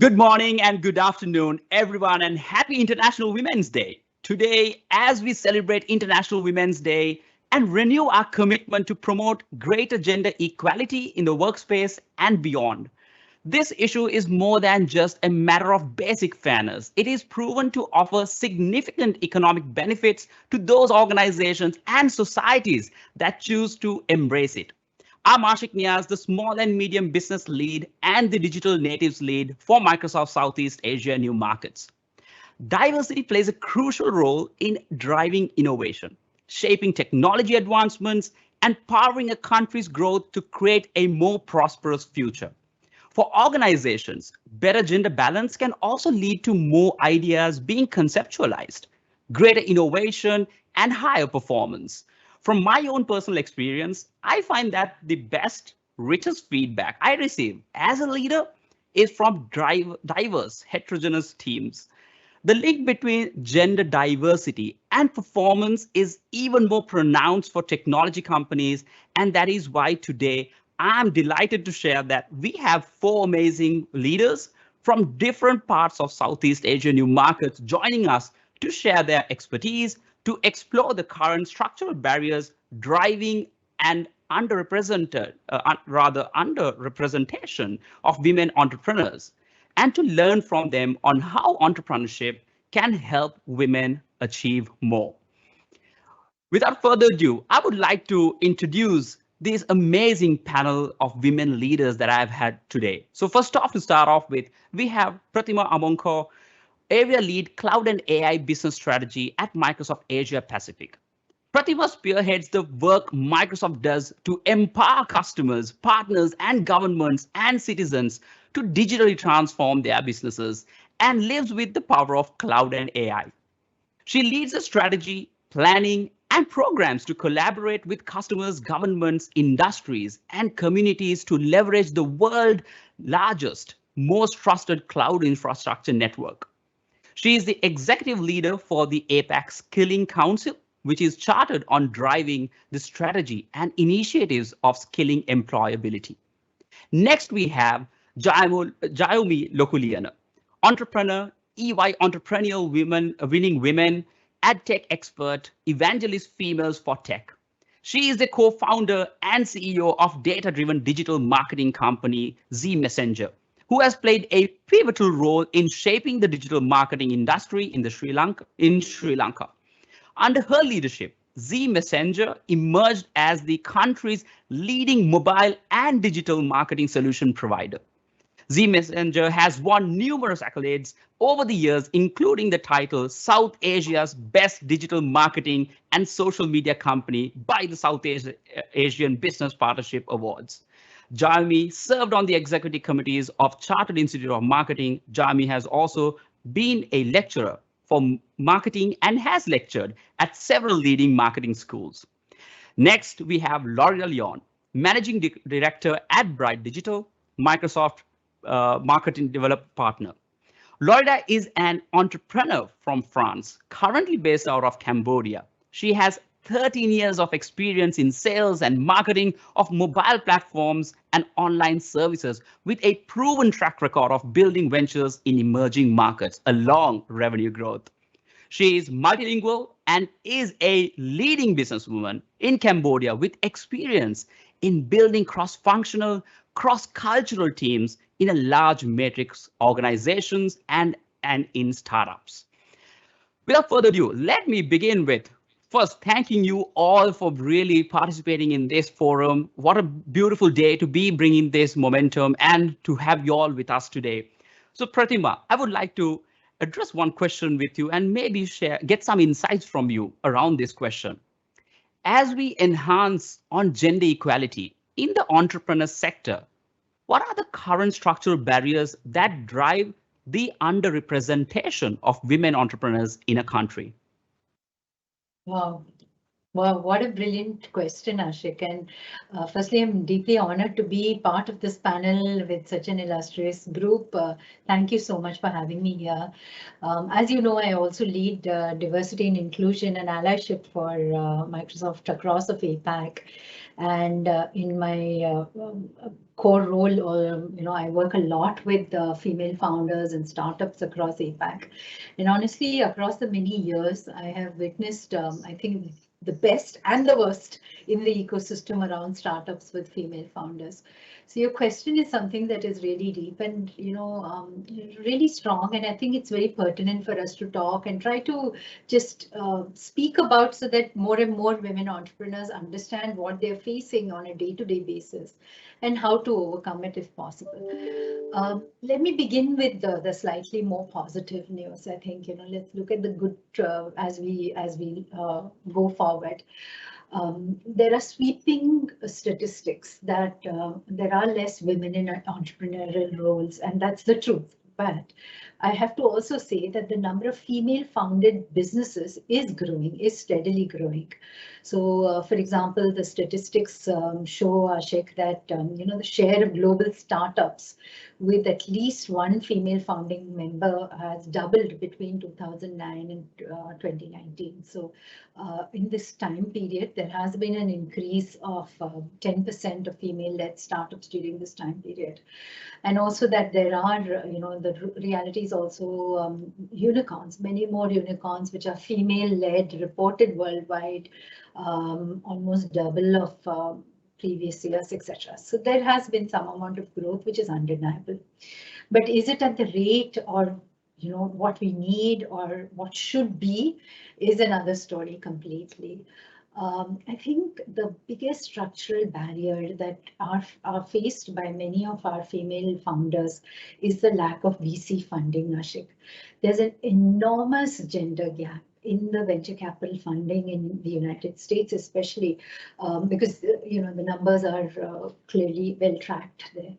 Good morning and good afternoon, everyone, and happy International Women's Day. Today, as we celebrate International Women's Day and renew our commitment to promote greater gender equality in the workspace and beyond, this issue is more than just a matter of basic fairness. It is proven to offer significant economic benefits to those organizations and societies that choose to embrace it. I'm Ashik Niaz, the small and medium business lead and the digital natives lead for Microsoft Southeast Asia New Markets. Diversity plays a crucial role in driving innovation, shaping technology advancements, and powering a country's growth to create a more prosperous future. For organizations, better gender balance can also lead to more ideas being conceptualized, greater innovation, and higher performance. From my own personal experience, I find that the best, richest feedback I receive as a leader is from diverse, heterogeneous teams. The link between gender diversity and performance is even more pronounced for technology companies, and that is why today I'm delighted to share that we have four amazing leaders from different parts of Southeast Asia new markets joining us to share their expertise, to explore the current structural barriers driving and underrepresentation of women entrepreneurs, and to learn from them on how entrepreneurship can help women achieve more. Without further ado, I would like to introduce this amazing panel of women leaders that I've had today. So first off, to start off with, we have Pratima Amonko, Area Lead Cloud and AI Business Strategy at Microsoft Asia Pacific. Pratima spearheads the work Microsoft does to empower customers, partners, and governments and citizens to digitally transform their businesses and lives with the power of cloud and AI. She leads the strategy, planning, and programs to collaborate with customers, governments, industries, and communities to leverage the world's largest, most trusted cloud infrastructure network. She is the executive leader for the APAC Skilling Council, which is chartered on driving the strategy and initiatives of skilling employability. Next, we have Jaomi Lokuliana, entrepreneur, EY Entrepreneurial Women, Winning Women, EdTech expert, evangelist females for tech. She is the co-founder and CEO of data-driven digital marketing company Z Messenger, who has played a pivotal role in shaping the digital marketing industry in Sri Lanka. Under her leadership, Z Messenger emerged as the country's leading mobile and digital marketing solution provider. Z Messenger has won numerous accolades over the years, including the title South Asia's Best Digital Marketing and Social Media Company by the Asian Business Partnership Awards. Jami served on the executive committees of Chartered Institute of Marketing. Jami has also been a lecturer for marketing and has lectured at several leading marketing schools. Next, we have L'Oreal Lyon, Managing Director at Bright Digital, Microsoft Marketing Development Partner. Loida is an entrepreneur from France, currently based out of Cambodia. She has 13 years of experience in sales and marketing of mobile platforms and online services with a proven track record of building ventures in emerging markets along revenue growth. She is multilingual and is a leading businesswoman in Cambodia with experience in building cross-functional, cross-cultural teams in a large matrix organizations and in startups. Without further ado, let me begin with first thanking you all for really participating in this forum. What a beautiful day to be bringing this momentum and to have you all with us today. So Pratima, I would like to address one question with you and maybe get some insights from you around this question. As we enhance on gender equality in the entrepreneur sector, what are the current structural barriers that drive the underrepresentation of women entrepreneurs in a country? Wow. Wow, what a brilliant question, Ashik. And firstly, I'm deeply honored to be part of this panel with such an illustrious group. Thank you so much for having me here. As you know, I also lead diversity and inclusion and allyship for Microsoft across of APAC. And in my core role, I work a lot with female founders and startups across APAC. And honestly, across the many years, I have witnessed, I think, the best and the worst in the ecosystem around startups with female founders. So your question is something that is really deep and really strong, and I think it's very pertinent for us to talk and try to just speak about so that more and more women entrepreneurs understand what they're facing on a day-to-day basis and how to overcome it if possible. Let me begin with the slightly more positive news. I think let's look at the good as we go forward. There are sweeping statistics that there are less women in entrepreneurial roles, and that's the truth. But I have to also say that the number of female-founded businesses is growing, is steadily growing. So, for example, the statistics show, Ashik, that the share of global startups with at least one female founding member has doubled between 2009 and 2019. So in this time period, there has been an increase of 10% of female-led startups during this time period. And also that there are, the reality is also unicorns, many more unicorns, which are female-led, reported worldwide, almost double of previous years, etc. So there has been some amount of growth, which is undeniable. But is it at the rate or what we need or what should be is another story completely. I think the biggest structural barrier that are faced by many of our female founders is the lack of VC funding, Ashik. There's an enormous gender gap in the venture capital funding in the United States, especially because the numbers are clearly well tracked there.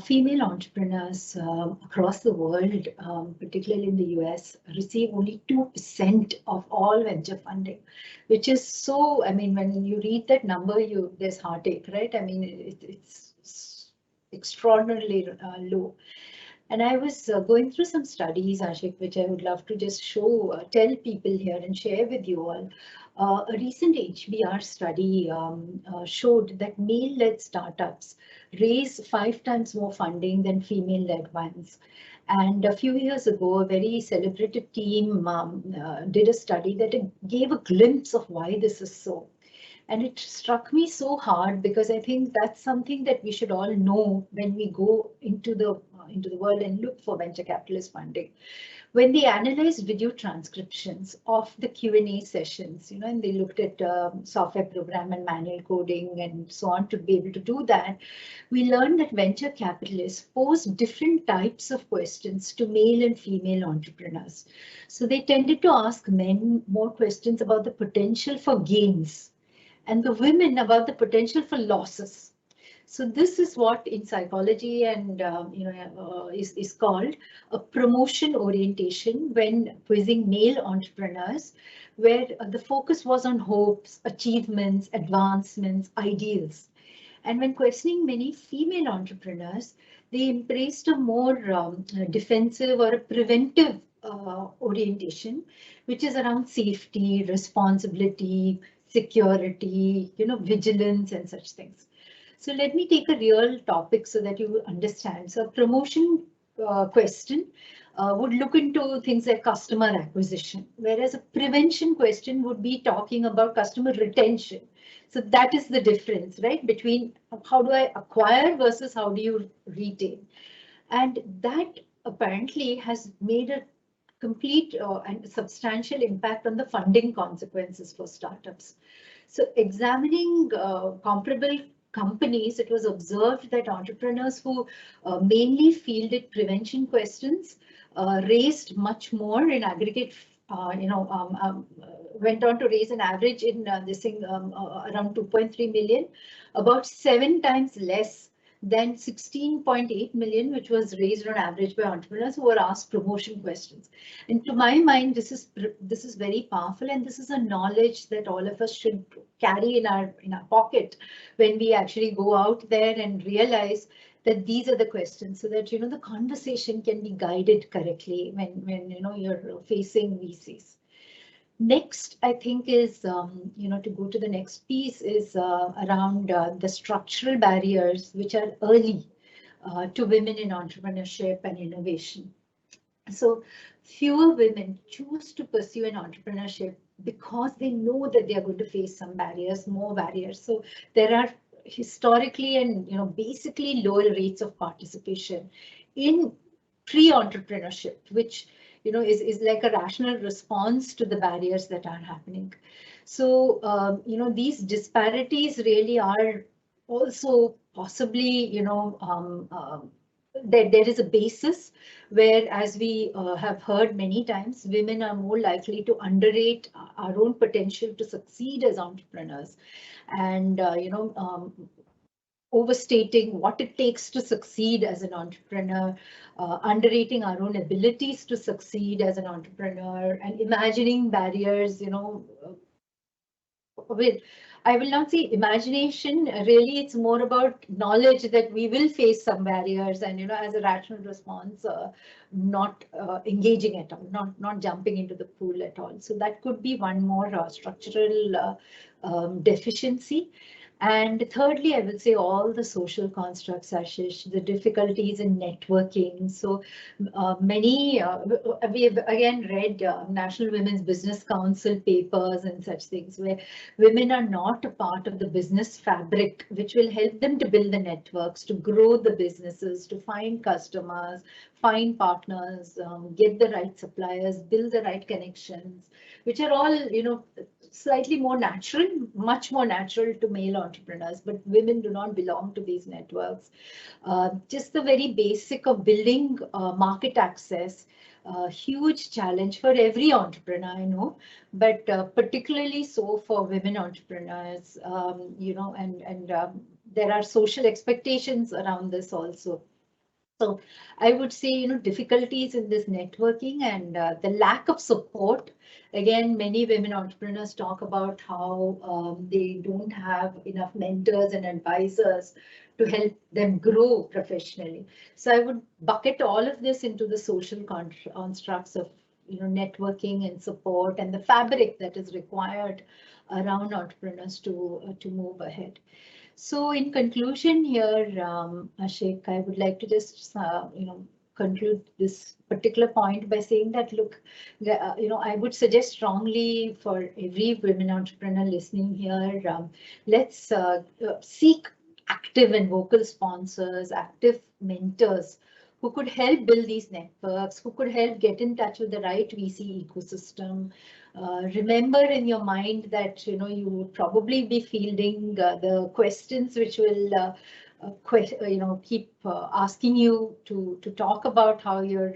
Female entrepreneurs across the world, particularly in the US, receive only 2% of all venture funding, which is so, I mean, when you read that number, there's heartache, right? I mean, it's extraordinarily low. And I was going through some studies, Ashik, which I would love to just show, tell people here and share with you all. A recent HBR study showed that male-led startups raise 5 times more funding than female-led ones. And a few years ago, a very celebrated team did a study that gave a glimpse of why this is so. And it struck me so hard because I think that's something that we should all know when we go into the world and look for venture capitalist funding. When they analyzed video transcriptions of the Q&A sessions, and they looked at software program and manual coding and so on to be able to do that, we learned that venture capitalists pose different types of questions to male and female entrepreneurs. So they tended to ask men more questions about the potential for gains and the women about the potential for losses. So this is what in psychology and is called a promotion orientation when quizzing male entrepreneurs, where the focus was on hopes, achievements, advancements, ideals. And when questioning many female entrepreneurs, they embraced a more defensive or a preventive orientation, which is around safety, responsibility, security, vigilance and such things. So let me take a real topic so that you understand. So a promotion question would look into things like customer acquisition, whereas a prevention question would be talking about customer retention. So that is the difference, right, between how do I acquire versus how do you retain. And that apparently has made a complete and substantial impact on the funding consequences for startups. So examining comparable companies, it was observed that entrepreneurs who mainly fielded prevention questions raised much more in aggregate, went on to raise an average in this thing around 2.3 million, about 7 times less than 16.8 million, which was raised on average by entrepreneurs who were asked promotion questions. And to my mind, this is very powerful, and this is a knowledge that all of us should carry in our pocket when we actually go out there and realize that these are the questions, so that the conversation can be guided correctly when you're facing VCs. Next, I think is to go to the next piece is around the structural barriers which are early to women in entrepreneurship and innovation. So fewer women choose to pursue an entrepreneurship because they know that they are going to face some barriers, more barriers. So there are historically and basically lower rates of participation in pre-entrepreneurship, which is like a rational response to the barriers that are happening. So these disparities really are also possibly there is a basis where, as we have heard many times, women are more likely to underrate our own potential to succeed as entrepreneurs, and overstating what it takes to succeed as an entrepreneur, underrating our own abilities to succeed as an entrepreneur, and imagining barriers, with, I will not say imagination, really it's more about knowledge that we will face some barriers, and as a rational response, not engaging at all, not jumping into the pool at all. So that could be one more structural deficiency. And thirdly, I would say all the social constructs, Ashish, the difficulties in networking. So we have again read National Women's Business Council papers and such things where women are not a part of the business fabric, which will help them to build the networks, to grow the businesses, to find customers, find partners, get the right suppliers, build the right connections, which are all, slightly more natural, much more natural to male entrepreneurs, but women do not belong to these networks. Just the very basic of building market access, huge challenge for every entrepreneur, I know, but particularly so for women entrepreneurs, and there are social expectations around this also. So I would say, difficulties in this networking and the lack of support. Again, many women entrepreneurs talk about how they don't have enough mentors and advisors to help them grow professionally. So I would bucket all of this into the social constructs of networking and support and the fabric that is required around entrepreneurs to move ahead. So in conclusion here, Ashik, I would like to just, conclude this particular point by saying that, look, I would suggest strongly for every women entrepreneur listening here, let's seek active and vocal sponsors, active mentors who could help build these networks, who could help get in touch with the right VC ecosystem. Remember in your mind that you would probably be fielding the questions which will keep asking you to talk about how you're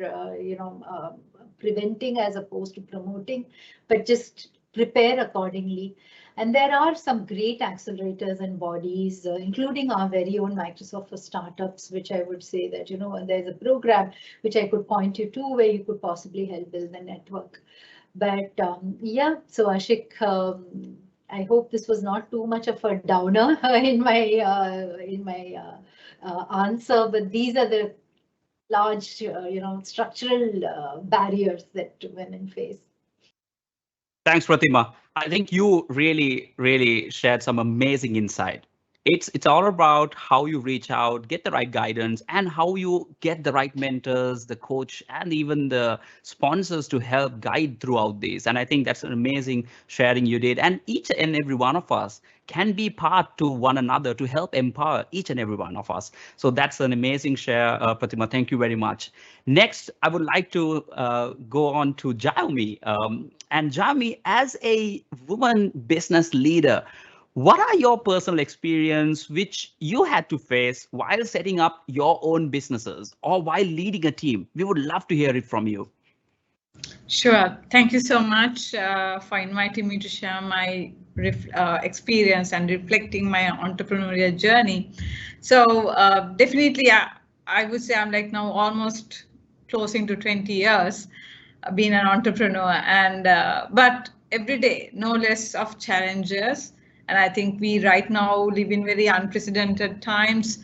preventing as opposed to promoting, but just prepare accordingly. And there are some great accelerators and bodies, including our very own Microsoft for Startups, which I would say that, there's a program which I could point you to where you could possibly help build the network. But yeah, so Ashik, I hope this was not too much of a downer in my answer, but these are the large, structural barriers that women face. Thanks, Pratima. I think you really shared some amazing insight. It's all about how you reach out, get the right guidance, and how you get the right mentors, the coach, and even the sponsors to help guide throughout this. And I think that's an amazing sharing you did. And each and every one of us can be part to one another to help empower each and every one of us. So that's an amazing share, Pratima. Thank you very much. Next, I would like to go on to Jaomi. And Jaomi, as a woman business leader, what are your personal experience which you had to face while setting up your own businesses or while leading a team? We would love to hear it from you. Sure. Thank you so much for inviting me to share my experience and reflecting my entrepreneurial journey. So definitely, I would say I'm like now almost closing to 20 years being an entrepreneur, and but every day no less of challenges. And I think we right now live in very unprecedented times,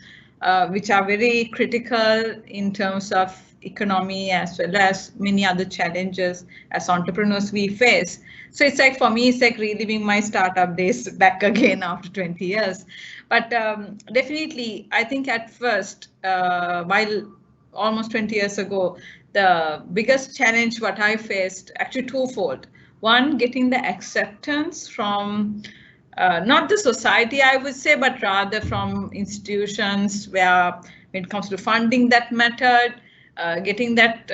which are very critical in terms of economy as well as many other challenges as entrepreneurs we face. So it's like for me, it's like reliving my startup days back again after 20 years. But definitely, I think at first, while almost 20 years ago, the biggest challenge what I faced actually twofold. One, getting the acceptance from not the society, I would say, but rather from institutions where when it comes to funding that method, getting that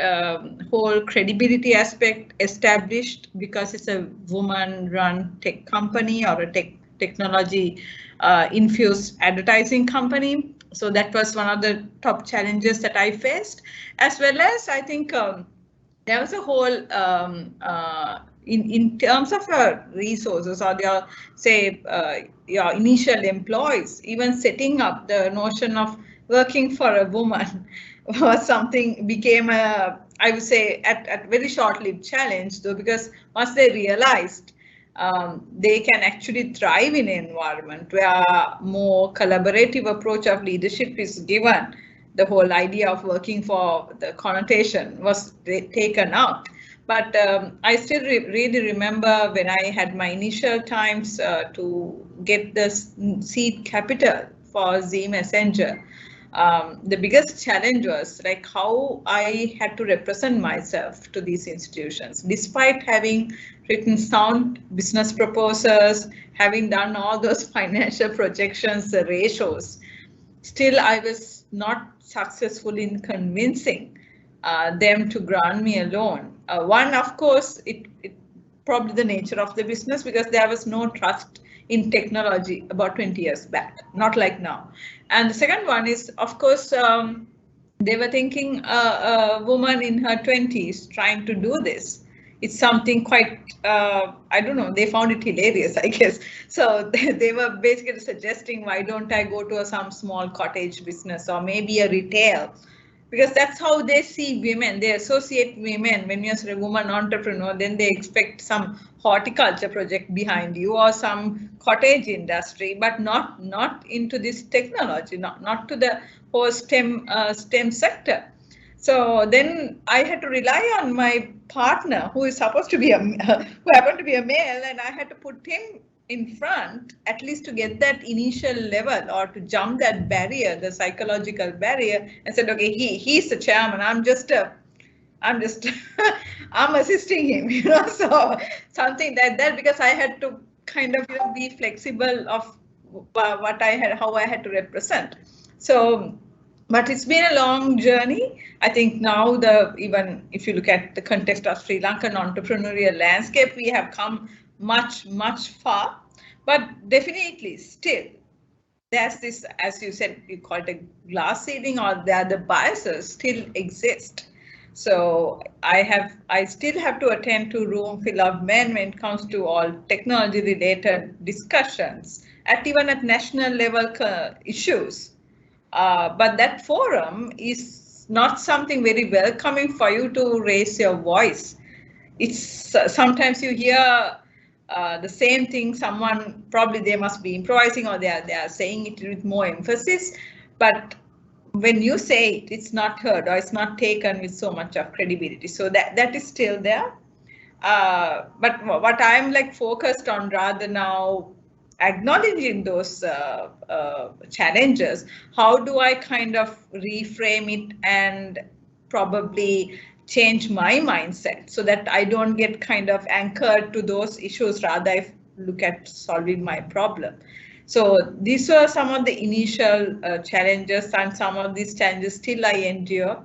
whole credibility aspect established because it's a woman-run tech company or a technology infused advertising company. So that was one of the top challenges that I faced, as well as I think there was a whole in terms of your resources or your say your initial employees, even setting up the notion of working for a woman was something became a, I would say, at very short-lived challenge though, because once they realized they can actually thrive in an environment where more collaborative approach of leadership is given, the whole idea of working for the connotation was taken out. But I still really remember when I had my initial times to get the seed capital for Z Messenger. The biggest challenge was like how I had to represent myself to these institutions, despite having written sound business proposals, having done all those financial projections, the ratios. Still, I was not successful in convincing them to grant me a loan. One, of course, it probably the nature of the business because there was no trust in technology about 20 years back, not like now. And the second one is, of course, they were thinking a woman in her 20s trying to do this. It's something quite, I don't know, they found it hilarious, I guess. So they were basically suggesting, why don't I go to some small cottage business or maybe a retail? Because that's how they see women. They associate women. When you're a woman entrepreneur, then they expect some horticulture project behind you or some cottage industry, but not into this technology, not to the whole STEM sector. So then I had to rely on my partner, who is supposed to be who happened to be a male, and I had to put him in front, at least to get that initial level or to jump that barrier, the psychological barrier, and said, okay, he's the chairman. I'm just I'm assisting him, so something like that, because I had to kind of be flexible of what I had, how I had to represent. So, but it's been a long journey. I think now even if you look at the context of Sri Lankan entrepreneurial landscape, we have come much far, but definitely still there's this, as you said, you call it a glass ceiling, or the biases still exist. So I still have to attend to room full of men when it comes to all technology related discussions even at national level issues. But that forum is not something very welcoming for you to raise your voice. It's sometimes you hear the same thing, someone probably they must be improvising or they are saying it with more emphasis, but when you say it, it's not heard or it's not taken with so much of credibility. So that is still there. But what I'm like focused on rather now, acknowledging those challenges, how do I kind of reframe it and probably change my mindset so that I don't get kind of anchored to those issues, rather I look at solving my problem. So these were some of the initial challenges, and some of these challenges still I endure.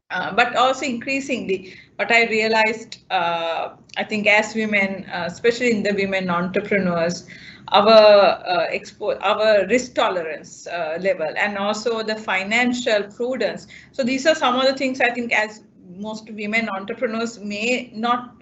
But also increasingly, what I realized, I think as women, especially in the women entrepreneurs, our risk tolerance level, and also the financial prudence. So these are some of the things I think as most women entrepreneurs may not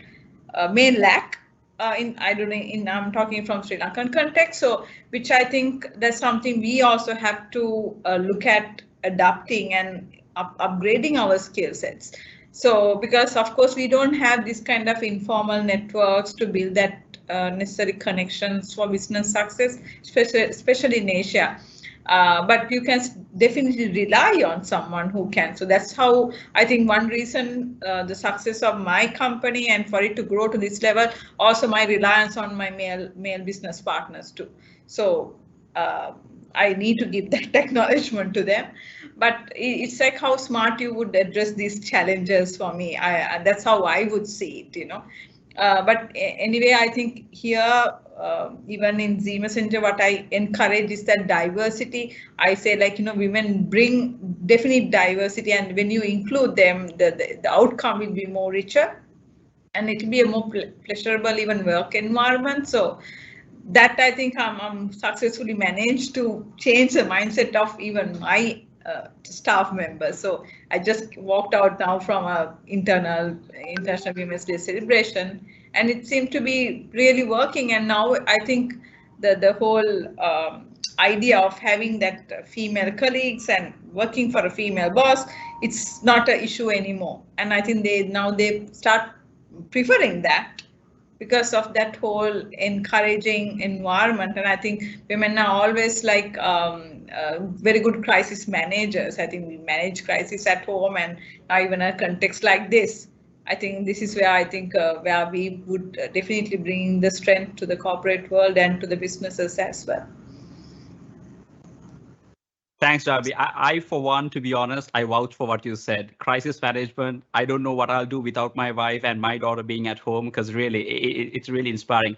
may lack I don't know, I'm talking from Sri Lankan context, so which I think that's something we also have to look at adapting and upgrading our skill sets. So because of course we don't have this kind of informal networks to build that necessary connections for business success, especially in Asia. But you can definitely rely on someone who can. So that's how I think one reason the success of my company and for it to grow to this level, also my reliance on my male business partners too. So I need to give that acknowledgement to them. But it's like how smart you would address these challenges for me. That's how I would see it, but anyway, I think here, even in Zima Center, what I encourage is that diversity. I say, like, women bring definite diversity, and when you include them, the outcome will be more richer, and it will be a more pleasurable even work environment. So that I think I'm successfully managed to change the mindset of even my staff members. So I just walked out now from a International Women's Day celebration, and it seemed to be really working. And now I think the whole idea of having that female colleagues and working for a female boss, it's not an issue anymore. And I think they start preferring that because of that whole encouraging environment. And I think women are always like very good crisis managers. I think we manage crisis at home, and now even a context like this, I think this is where I think where we would definitely bring the strength to the corporate world and to the businesses as well. Thanks, Darby. I, for one, to be honest, I vouch for what you said. Crisis management, I don't know what I'll do without my wife and my daughter being at home, because really, it's really inspiring.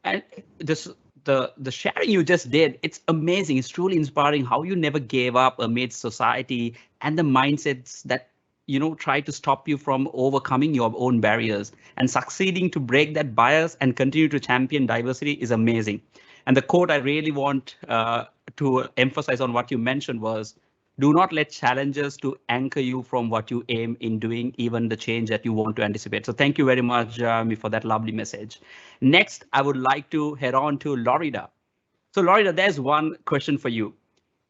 And the sharing you just did, it's amazing. It's truly inspiring how you never gave up amidst society and the mindsets that try to stop you from overcoming your own barriers, and succeeding to break that bias and continue to champion diversity is amazing. And the quote I really want to emphasize on what you mentioned was, do not let challenges to anchor you from what you aim in doing, even the change that you want to anticipate. So thank you very much, Jeremy, for that lovely message. Next, I would like to head on to Lorida. So Lorida, there's one question for you.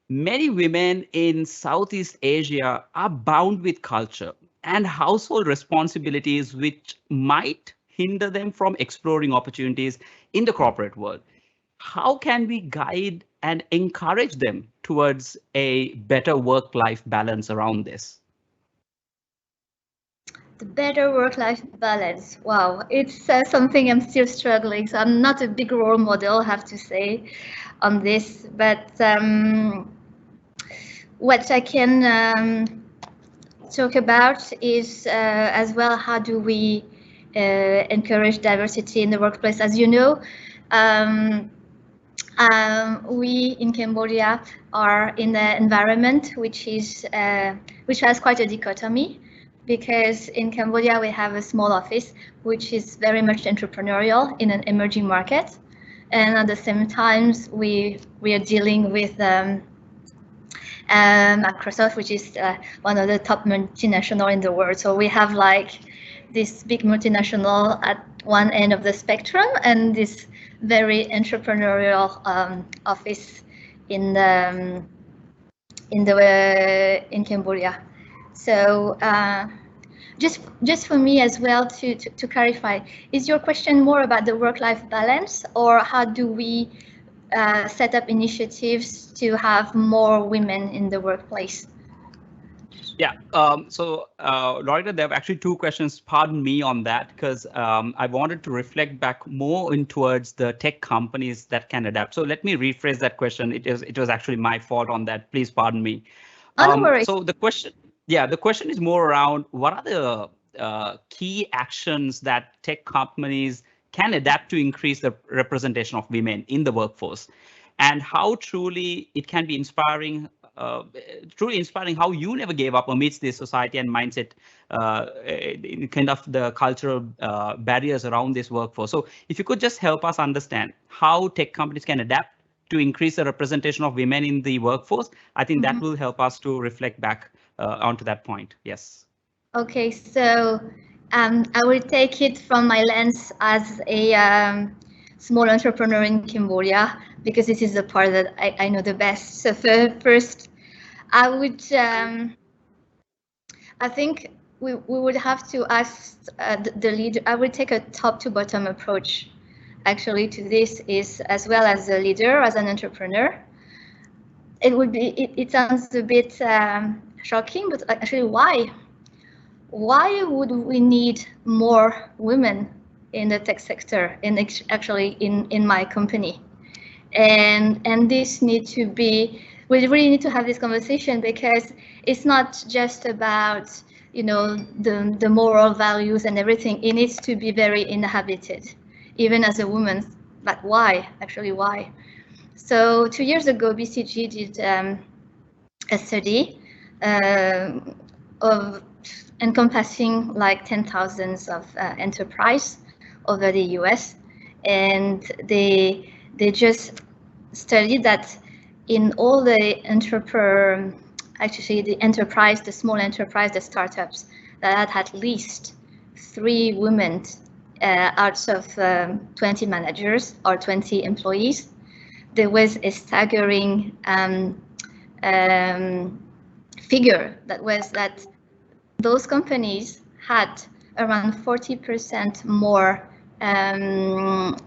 Many women in Southeast Asia are bound with culture and household responsibilities, which might hinder them from exploring opportunities in the corporate world. How can we guide and encourage them towards a better work-life balance around this? The better work-life balance. Wow, it's something I'm still struggling. So I'm not a big role model, I have to say, on this. But what I can talk about is as well, how do we encourage diversity in the workplace? As you know, we in Cambodia are in an environment which has quite a dichotomy, because in Cambodia we have a small office which is very much entrepreneurial in an emerging market, and at the same time we are dealing with Microsoft, which is one of the top multinational in the world. So we have like this big multinational at one end of the spectrum, and this very entrepreneurial office in Cambodia. So just for me as well to clarify, is your question more about the work-life balance, or how do we set up initiatives to have more women in the workplace? Yeah, so Loretta, there are actually two questions, pardon me on that, because I wanted to reflect back more in towards the tech companies that can adapt. So let me rephrase that question. It was actually my fault on that. Please pardon me. Don't worry. So the question is more around, what are the key actions that tech companies can adapt to increase the representation of women in the workforce, and how truly it can be inspiring how you never gave up amidst this society and mindset, kind of the cultural barriers around this workforce. So if you could just help us understand how tech companies can adapt to increase the representation of women in the workforce, I think that will help us to reflect back onto that point. Yes. Okay, so I will take it from my lens as a small entrepreneur in Cambodia, because this is the part that I know the best. So first, I would, I think we would have to ask the leader. I would take a top to bottom approach actually to this, is as well as a leader, as an entrepreneur. It would be, it sounds a bit shocking, but actually why? Why would we need more women in the tech sector, and actually in my company? And this needs to be, we really need to have this conversation, because it's not just about, you know, the moral values and everything. It needs to be very inhabited, even as a woman. But why? Actually, why? So 2 years ago, BCG did a study of encompassing like 10,000 of enterprise over the US, and they just studied that in all the enterprise, the small enterprise, the startups that had at least 3 women out of 20 managers or 20 employees, there was a staggering figure that was that those companies had around 40% more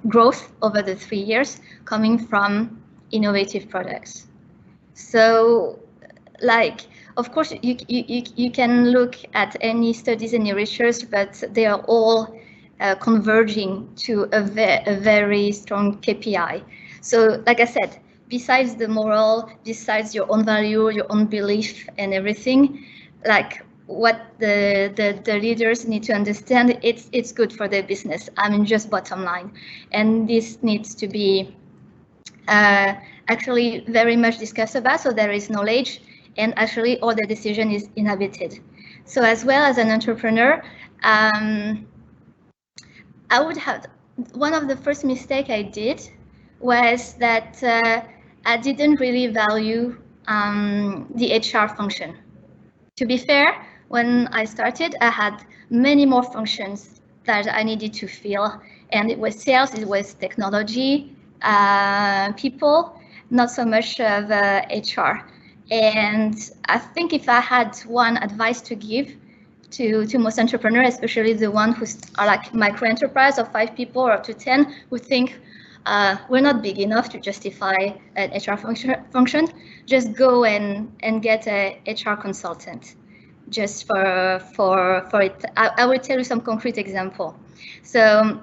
growth over the 3 years coming from innovative products. So, like, of course, you can look at any studies, any research, but they are all converging to a very strong KPI. So, like I said, besides the moral, besides your own value, your own belief and everything, like what the leaders need to understand, it's good for their business. I mean, just bottom line. And this needs to be actually very much discussed about, so there is knowledge, and actually all the decision is inhabited. So as well as an entrepreneur, I would have, one of the first mistake I did was that I didn't really value the HR function. To be fair, when I started, I had many more functions that I needed to fill, and it was sales, it was technology, people, not so much of HR. And I think if I had one advice to give to most entrepreneurs, especially the ones who are like micro enterprise of 5 people or up to 10, who think we're not big enough to justify an HR function, just go and get a HR consultant just for it. I will tell you some concrete example. So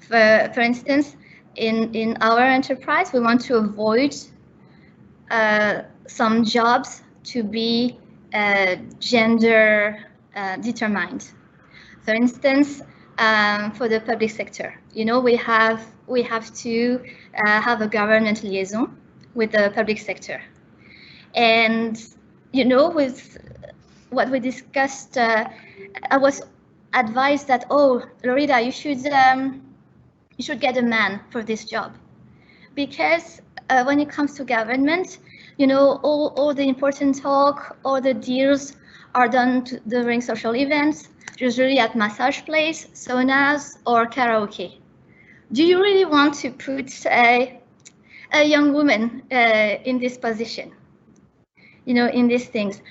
for instance, in our enterprise, we want to avoid some jobs to be gender determined. For instance, for the public sector, you know, we have to have a government liaison with the public sector, and you know, with what we discussed, I was advised that, oh, Lorida, you should get a man for this job, because when it comes to government, you know, all the important talk, all the deals are done during social events, usually at massage place, saunas, or karaoke. Do you really want to put a young woman in this position? You know, in these things.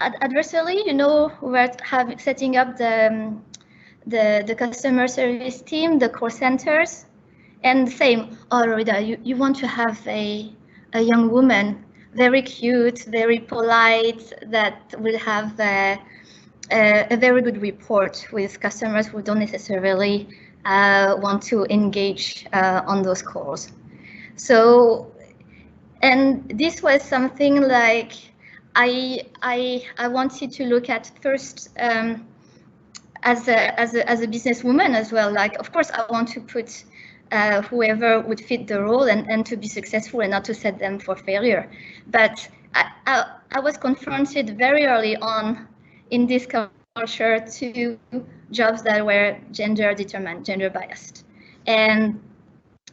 Adversely, you know, we're setting up the customer service team, the call centers, and same. Oh, Rhoda, you want to have a young woman, very cute, very polite, that will have a very good rapport with customers who don't necessarily want to engage on those calls. So, and this was something like I wanted to look at first as a businesswoman as well. Like, of course, I want to put whoever would fit the role and to be successful and not to set them for failure. But I was confronted very early on in this culture to jobs that were gender determined, gender biased. And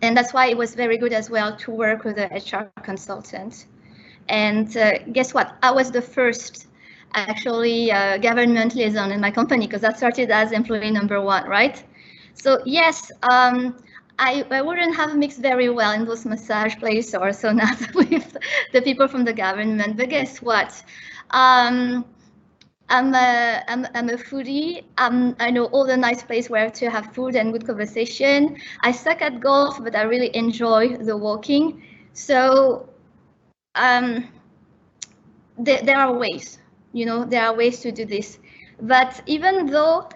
that's why it was very good as well to work with a HR consultant. And guess what? I was the first actually government liaison in my company, because that started as employee number 1, right? So yes, I wouldn't have mixed very well in those massage places or saunas with the people from the government. But guess what? I'm a foodie. I know all the nice places where to have food and good conversation. I suck at golf, but I really enjoy the walking. So there are ways, there are ways to do this. But even though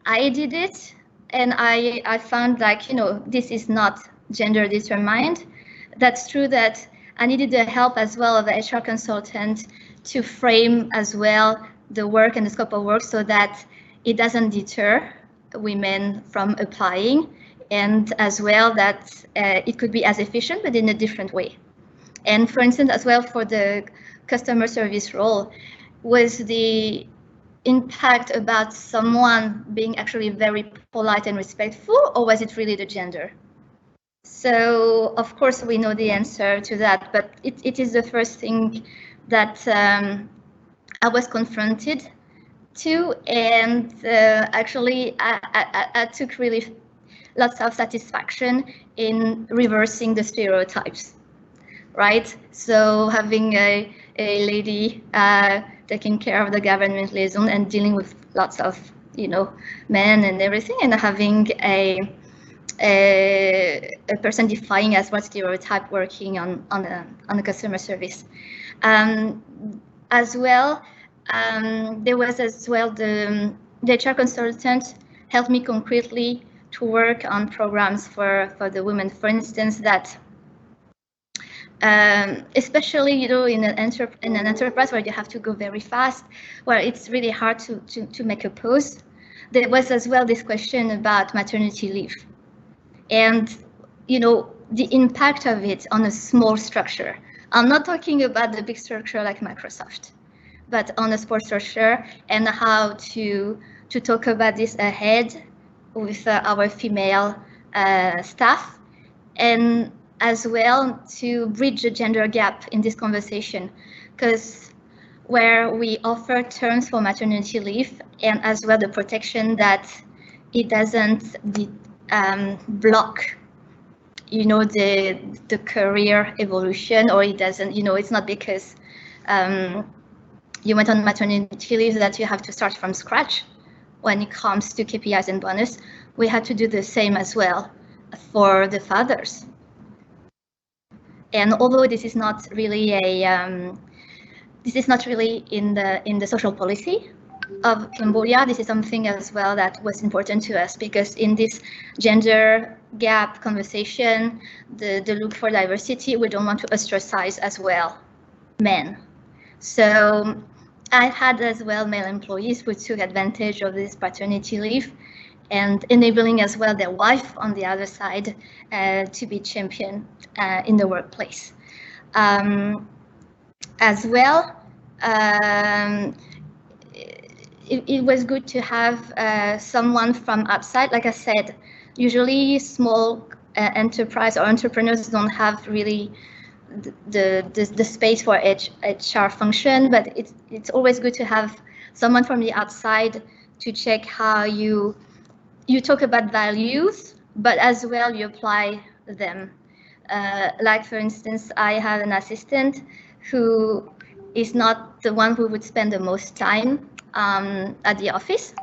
I did it and I found like, this is not gender determined, that's true that I needed the help as well of the HR consultant to frame as well the work and the scope of work so that it doesn't deter women from applying, and as well that it could be as efficient but in a different way. And for instance, as well for the customer service role, was the impact about someone being actually very polite and respectful, or was it really the gender? So of course we know the answer to that, but it is the first thing that I was confronted to, and actually I took really lots of satisfaction in reversing the stereotypes, right? So having a lady taking care of the government liaison and dealing with lots of, men and everything, and having a person defining as what stereotype working on a customer service. As well, there was as well the HR consultant helped me concretely to work on programs for the women, for instance, that especially in an enterprise where you have to go very fast, where it's really hard to make a pause. There was as well this question about maternity leave, and the impact of it on a small structure. I'm not talking about the big structure like Microsoft, but on a small structure, and how to talk about this ahead with our female staff, and as well to bridge the gender gap in this conversation, because where we offer terms for maternity leave and as well the protection that it doesn't block the career evolution, or it doesn't, it's not because you went on maternity leave that you have to start from scratch when it comes to KPIs and bonus. We had to do the same as well for the fathers. And although this is not really in the social policy of Cambodia, this is something as well that was important to us, because in this gender gap conversation, the look for diversity, we don't want to ostracize as well men. So I had as well male employees who took advantage of this paternity leave and enabling as well their wife on the other side to be champion in the workplace. As well, it was good to have someone from outside. Like I said, usually small enterprise or entrepreneurs don't have really the space for HR function, but it's always good to have someone from the outside to check how you talk about values, but as well you apply them. Like for instance, I have an assistant who is not the one who would spend the most time at the office,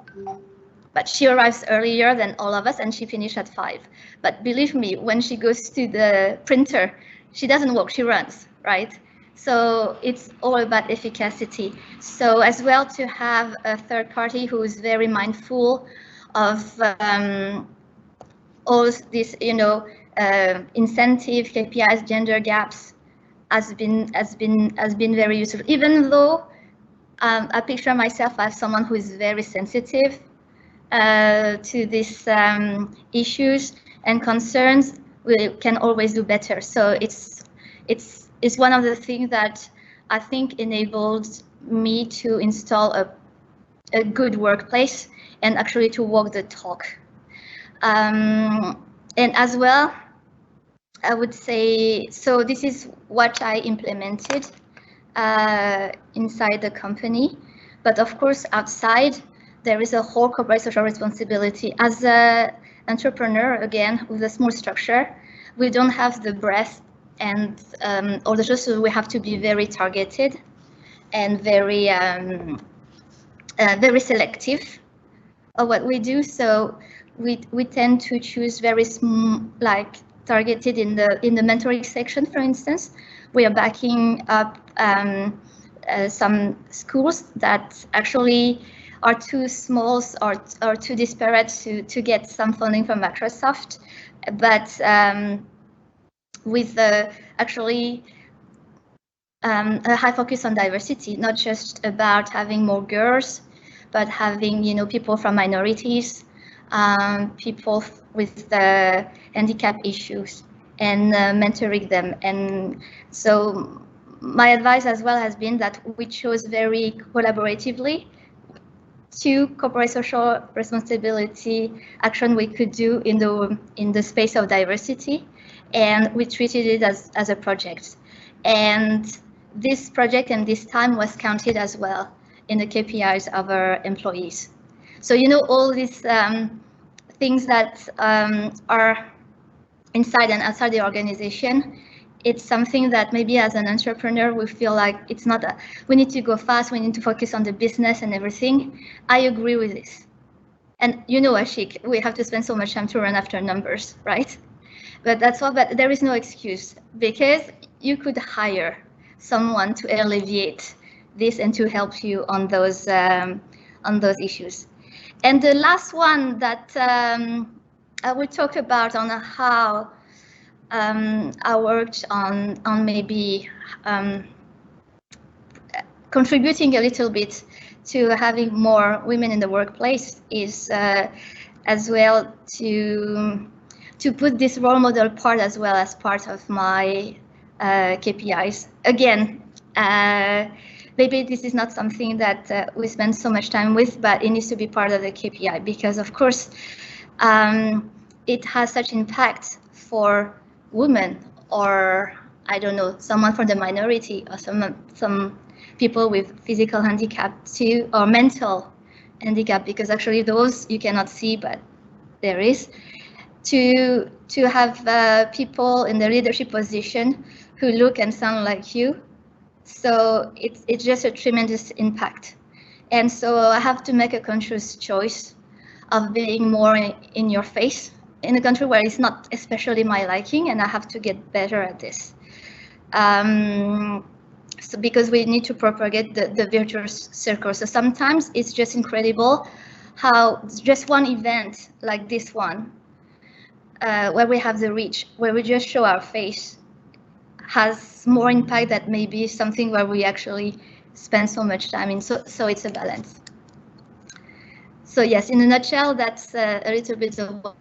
but she arrives earlier than all of us and she finishes at 5. But believe me, when she goes to the printer, she doesn't walk, she runs, right? So it's all about efficacy. So as well to have a third party who is very mindful of all this, incentive, KPIs, gender gaps has been very useful. Even though I picture myself as someone who is very sensitive to these issues and concerns, we can always do better. So it's one of the things that I think enabled me to install a good workplace and actually to walk the talk. And as well, I would say, so this is what I implemented inside the company. But of course, outside, there is a whole corporate social responsibility. As an entrepreneur, again, with a small structure, we don't have the breadth and all the choses, so we have to be very targeted and very very selective of what we do. So we tend to choose very small, like targeted in the mentoring section, for instance. We are backing up some schools that actually are too small or too disparate to get some funding from Microsoft, but with actually a high focus on diversity, not just about having more girls, but having people from minorities, people with handicap issues, and mentoring them. And so my advice as well has been that we chose very collaboratively to corporate social responsibility action we could do in the space of diversity, and we treated it as a project. And this project and this time was counted as well in the KPIs of our employees. So all these things that are inside and outside the organization, it's something that maybe as an entrepreneur we feel like it's not we need to go fast, we need to focus on the business and everything. I agree with this. And Ashik, we have to spend so much time to run after numbers, right? But that's all. But there is no excuse, because you could hire someone to alleviate this and to help you on those issues. And the last one that I will talk about on how I worked on maybe contributing a little bit to having more women in the workplace is as well to put this role model part as well as part of my KPIs. Again, maybe this is not something that we spend so much time with, but it needs to be part of the KPI, because of course it has such impact for women, or I don't know, someone from the minority, or some people with physical handicap too, or mental handicap, because actually those you cannot see, but there is. To have people in the leadership position who look and sound like you. So it's just a tremendous impact. And so I have to make a conscious choice of being more in your face in a country where it's not especially my liking, and I have to get better at this. So because we need to propagate the virtuous circle. So sometimes it's just incredible how just one event like this one, where we have the reach, where we just show our face, has more impact than maybe something where we actually spend so much time in. So it's a balance. So yes, in a nutshell, that's a little bit of what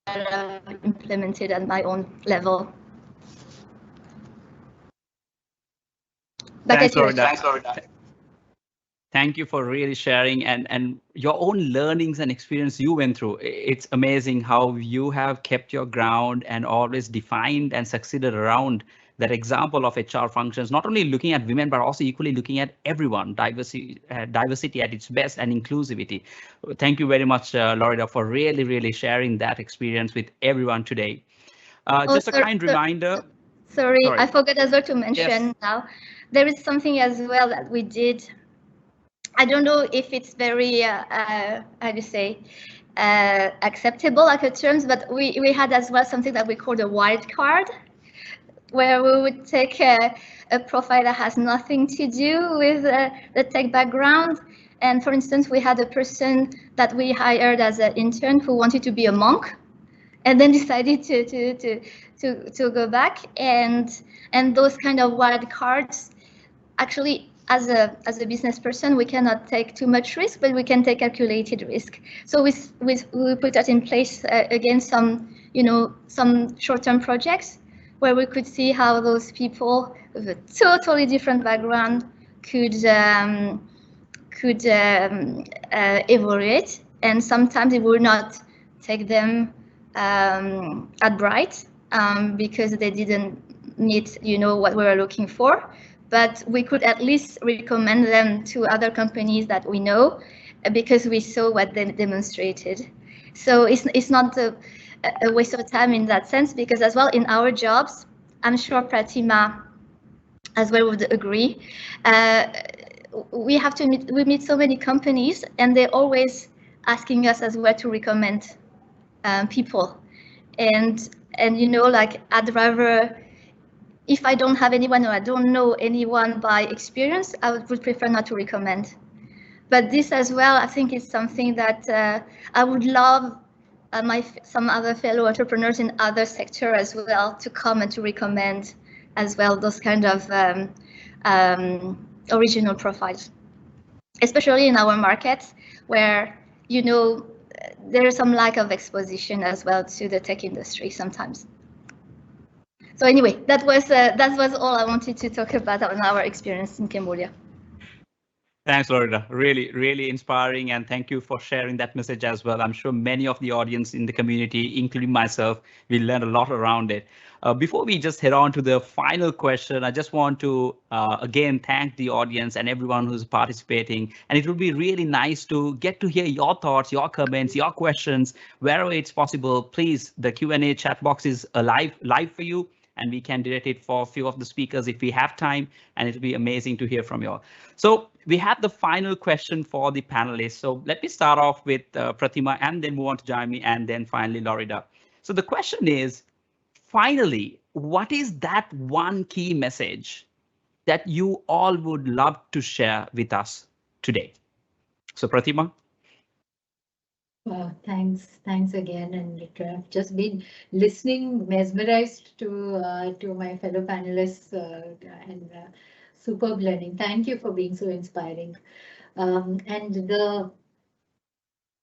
I've implemented at my own level. Thanks, Lorida. Thank you for really sharing and your own learnings and experience you went through. It's amazing how you have kept your ground and always defined and succeeded around that example of HR functions, not only looking at women, but also equally looking at everyone, diversity at its best, and inclusivity. Thank you very much, Lorida, for really sharing that experience with everyone today. Just a kind reminder. Sorry, I forgot as well to mention now. There is something as well that we did. I don't know if it's very, how do you say, acceptable like a terms, but we had as well something that we called a wildcard, where we would take a profile that has nothing to do with the tech background. And for instance, we had a person that we hired as an intern who wanted to be a monk, and then decided to go back. And those kind of wild cards, actually, as a business person, we cannot take too much risk, but we can take calculated risk. So we put that in place again, some short-term projects where we could see how those people with a totally different background could evaluate, and sometimes it would not take them at bright because they didn't meet what we were looking for. but we could at least recommend them to other companies that we know because we saw what they demonstrated. So it's not a waste of time in that sense, because as well in our jobs, I'm sure Pratima as well would agree, we meet so many companies and they're always asking us as well to recommend people. And you know, like I'd rather, if I don't have anyone or I don't know anyone by experience, I would prefer not to recommend. But this as well, I think is something that I would love some other fellow entrepreneurs in other sectors as well to come and to recommend as well those kind of original profiles, especially in our markets where, you know, there is some lack of exposition as well to the tech industry sometimes. So anyway, that was all I wanted to talk about on our experience in Cambodia. Thanks, Loretta. Really, really inspiring. And thank you for sharing that message as well. I'm sure many of the audience in the community, including myself, will learn a lot around it. Before we just head on to the final question, I just want to again thank the audience and everyone who's participating. And it would be really nice to get to hear your thoughts, your comments, your questions, wherever it's possible. Please, the Q&A chat box is live for you, and we can direct it for a few of the speakers if we have time, and it'll be amazing to hear from you all. So we have the final question for the panelists. So let me start off with Pratima and then move on to Jaime and then finally Loretta. So the question is, finally, what is that one key message that you all would love to share with us today? So Pratima. Thanks again, and I've just been listening, mesmerized to my fellow panelists, and superb learning. Thank you for being so inspiring. And the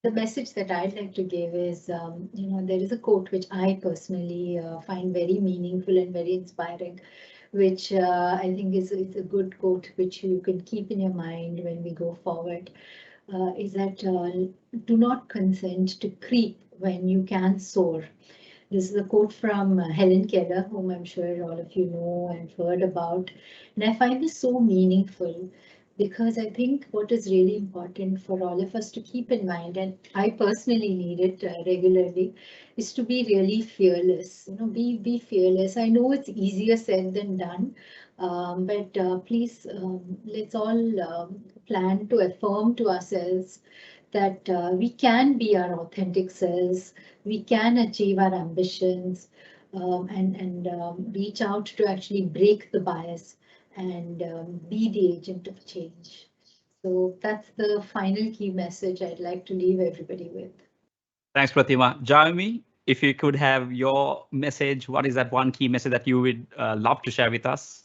message that I'd like to give is, you know, there is a quote which I personally find very meaningful and very inspiring, which I think is a good quote which you can keep in your mind when we go forward. Is that do not consent to creep when you can soar. This is a quote from Helen Keller, whom I'm sure all of you know and heard about. And I find this so meaningful because I think what is really important for all of us to keep in mind, and I personally need it regularly, is to be really fearless. You know, be fearless. I know it's easier said than done, but please, let's all plan to affirm to ourselves that we can be our authentic selves, we can achieve our ambitions, and reach out to actually break the bias and be the agent of change. So that's the final key message I'd like to leave everybody with. Thanks, Pratima. Jaime, if you could have your message, what is that one key message that you would love to share with us?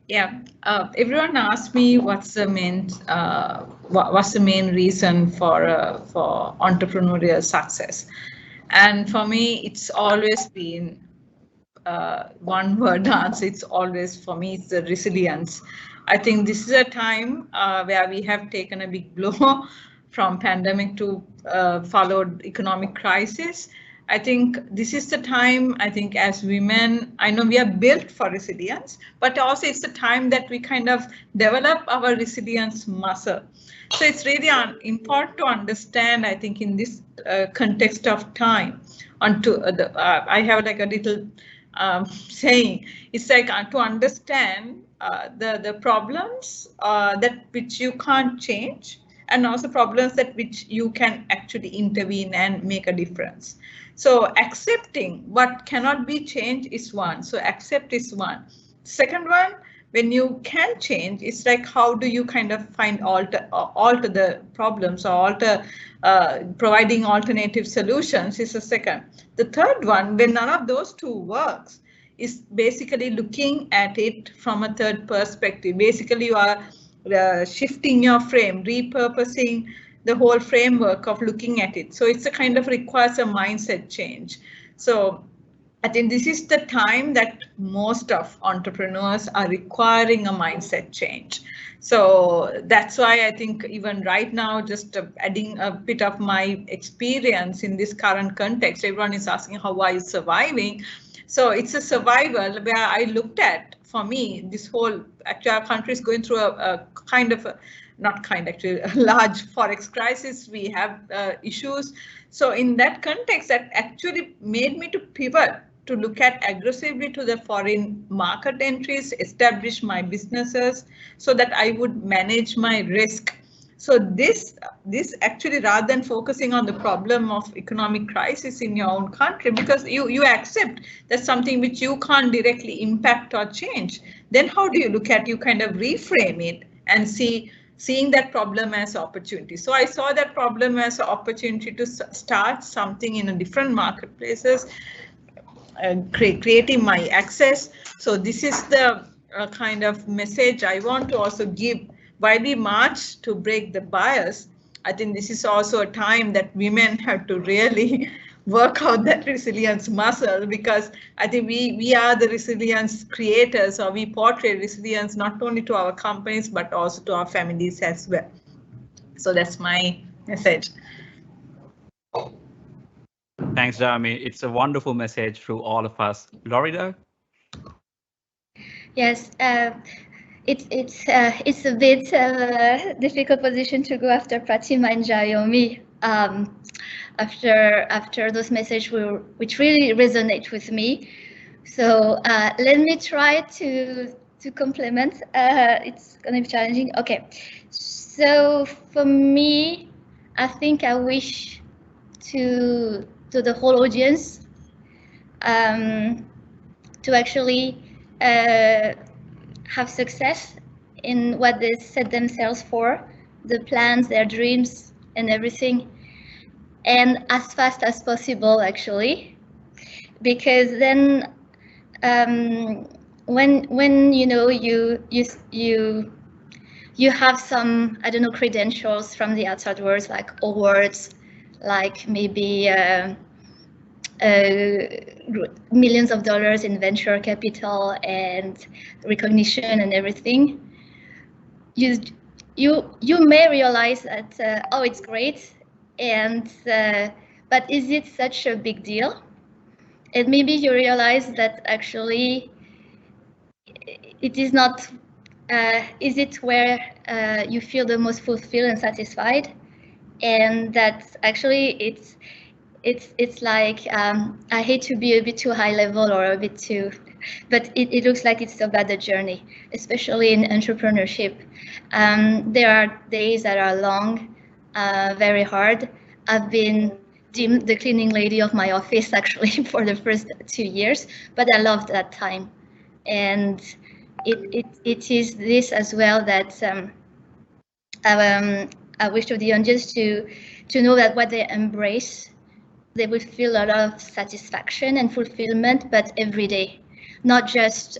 Yeah, everyone asked me what's the main reason for entrepreneurial success, and for me it's always been one word answer. It's always, for me, it's the resilience. I think this is a time where we have taken a big blow from pandemic to followed economic crisis. I think this is the time, I think as women, I know we are built for resilience, but also it's the time that we kind of develop our resilience muscle. So it's really important to understand, I think, in this context of time, I have like a little saying, it's like to understand the problems that which you can't change, and also problems that which you can actually intervene and make a difference. So accepting what cannot be changed is one. So accept is one. Second one, when you can change, it's like how do you kind of find alter the problems or providing alternative solutions is the second. The third one, when none of those two works, is basically looking at it from a third perspective. Basically, you are shifting your frame, repurposing the whole framework of looking at it. So it's a kind of requires a mindset change. So I think this is the time that most of entrepreneurs are requiring a mindset change. So that's why I think even right now, just adding a bit of my experience in this current context, everyone is asking how are you surviving? So it's a survival where I looked at for me, this whole, actually our country is going through a kind of, not kind actually, a large forex crisis. We have issues. So in that context, that actually made me to pivot to look at aggressively to the foreign market entries, establish my businesses so that I would manage my risk. So this actually, rather than focusing on the problem of economic crisis in your own country, because you accept that's something which you can't directly impact or change, then how do you look at, you kind of reframe it and seeing that problem as opportunity. So I saw that problem as an opportunity to start something in a different marketplaces, creating my access. So this is the kind of message I want to also give. While we march to break the bias, I think this is also a time that women have to really work out that resilience muscle, because I think we are the resilience creators, or we portray resilience not only to our companies, but also to our families as well. So that's my message. Thanks, Jeremy. It's a wonderful message through all of us. Lorida? Yes, it's a bit of a difficult position to go after Pratima and Jayomi. After those messages which really resonate with me. So let me try to complement. It's gonna be challenging. Okay, so for me, I think I wish to the whole audience to actually have success in what they set themselves for, the plans, their dreams, and everything, and as fast as possible, actually, because then when you know you have some, I don't know, credentials from the outside world, like awards, like maybe millions of dollars in venture capital and recognition and everything, you may realize that oh, it's great, and but is it such a big deal? And maybe you realize that actually it is not. Is it where you feel the most fulfilled and satisfied? And that actually it's like, I hate to be a bit too high level or a bit too, but it looks like it's about the journey, especially in entrepreneurship. There are days that are long, very hard. I've been the cleaning lady of my office actually for the first 2 years, but I loved that time. And it is this as well that I wish to the audience to know that what they embrace, they will feel a lot of satisfaction and fulfillment, but every day, not just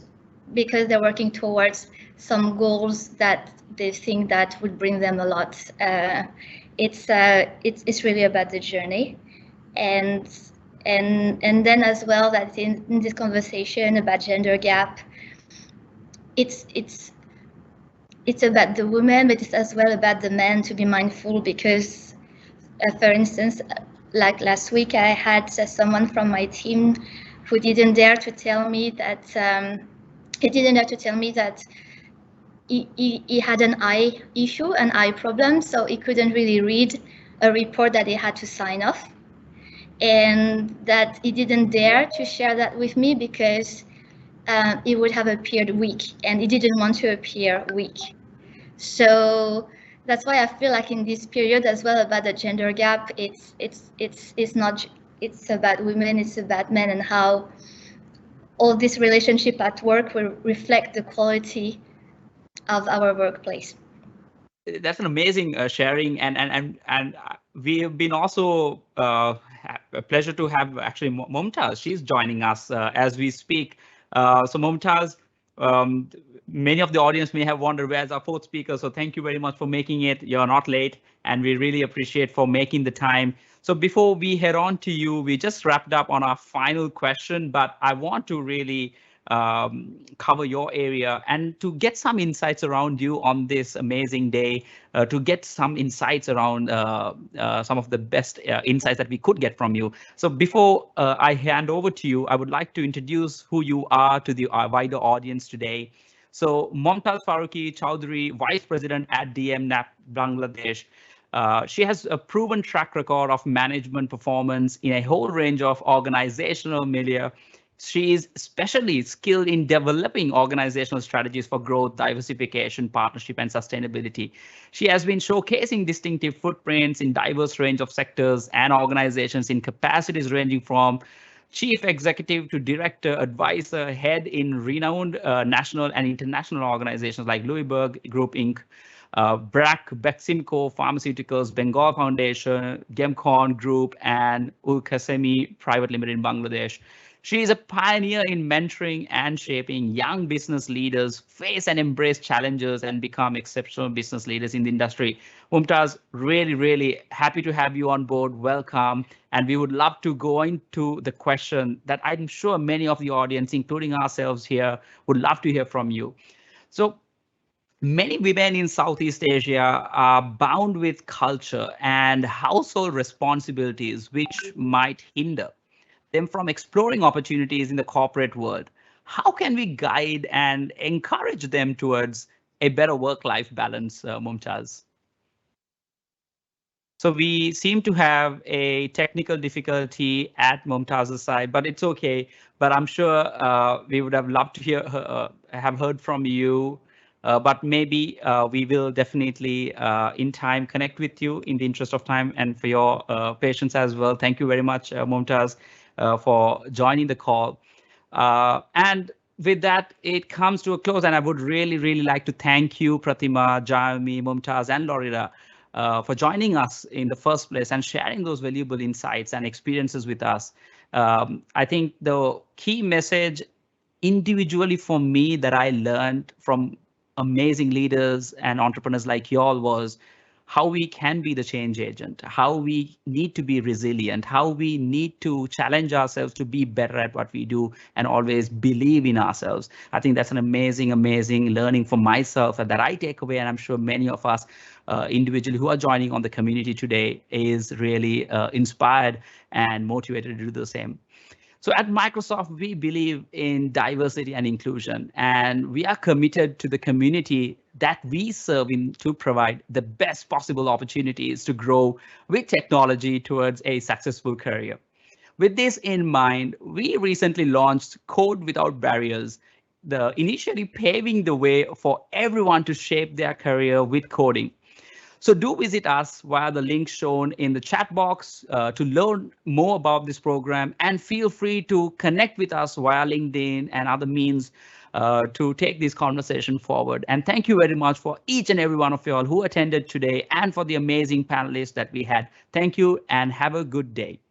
because they're working towards some goals that they think that would bring them a lot. It's really about the journey, and then as well that in this conversation about gender gap, it's about the women, but it's as well about the men to be mindful, because for instance, like last week, I had someone from my team who didn't dare to tell me that he had an eye issue, an eye problem, so he couldn't really read a report that he had to sign off, and that he didn't dare to share that with me because he would have appeared weak, and he didn't want to appear weak. So that's why I feel like in this period as well about the gender gap, it's not, it's about women, it's about men, and how all this relationship at work will reflect the quality of our workplace. That's an amazing sharing, and we have been also a pleasure to have actually Mumtaz. She's joining us as we speak. So Mumtaz, many of the audience may have wondered where's our fourth speaker. So thank you very much for making it. You're not late, and we really appreciate for making the time. So before we head on to you, we just wrapped up on our final question, but I want to really cover your area and to get some insights around you on this amazing day, to get some insights around some of the best insights that we could get from you. So before I hand over to you, I would like to introduce who you are to the wider audience today. So Momtaz Farooqi Chowdhury, Vice President at DM NAP Bangladesh. She has a proven track record of management performance in a whole range of organizational milieu. She is especially skilled in developing organizational strategies for growth, diversification, partnership, and sustainability. She has been showcasing distinctive footprints in diverse range of sectors and organizations in capacities ranging from chief executive to director, advisor, head in renowned national and international organizations like Louis Berg Group Inc., BRAC, Beximco Pharmaceuticals, Bengal Foundation, Gemcon Group, and Ulkasemi Private Limited in Bangladesh. She is a pioneer in mentoring and shaping young business leaders face and embrace challenges and become exceptional business leaders in the industry. Mumtaz, really happy to have you on board. Welcome. And we would love to go into the question that I'm sure many of the audience, including ourselves here, would love to hear from you. So many women in Southeast Asia are bound with culture and household responsibilities, which might hinder them from exploring opportunities in the corporate world. How can we guide and encourage them towards a better work-life balance, Mumtaz? So we seem to have a technical difficulty at Mumtaz's side, but it's okay. But I'm sure we would have loved to hear have heard from you. But maybe we will definitely in time connect with you in the interest of time and for your patience as well. Thank you very much, Mumtaz, for joining the call. And with that, it comes to a close. And I would really like to thank you, Pratima, Jayami, Mumtaz, and Lorida for joining us in the first place and sharing those valuable insights and experiences with us. I think the key message individually for me that I learned from amazing leaders and entrepreneurs like y'all was how we can be the change agent, how we need to be resilient, how we need to challenge ourselves to be better at what we do and always believe in ourselves. I think that's an amazing learning for myself that I take away, and I'm sure many of us individually who are joining on the community today is really inspired and motivated to do the same. So at Microsoft, we believe in diversity and inclusion, and we are committed to the community that we serve in to provide the best possible opportunities to grow with technology towards a successful career. With this in mind, we recently launched Code Without Barriers, initially paving the way for everyone to shape their career with coding. So do visit us via the link shown in the chat box to learn more about this program, and feel free to connect with us via LinkedIn and other means to take this conversation forward. And thank you very much for each and every one of you all who attended today and for the amazing panelists that we had. Thank you and have a good day.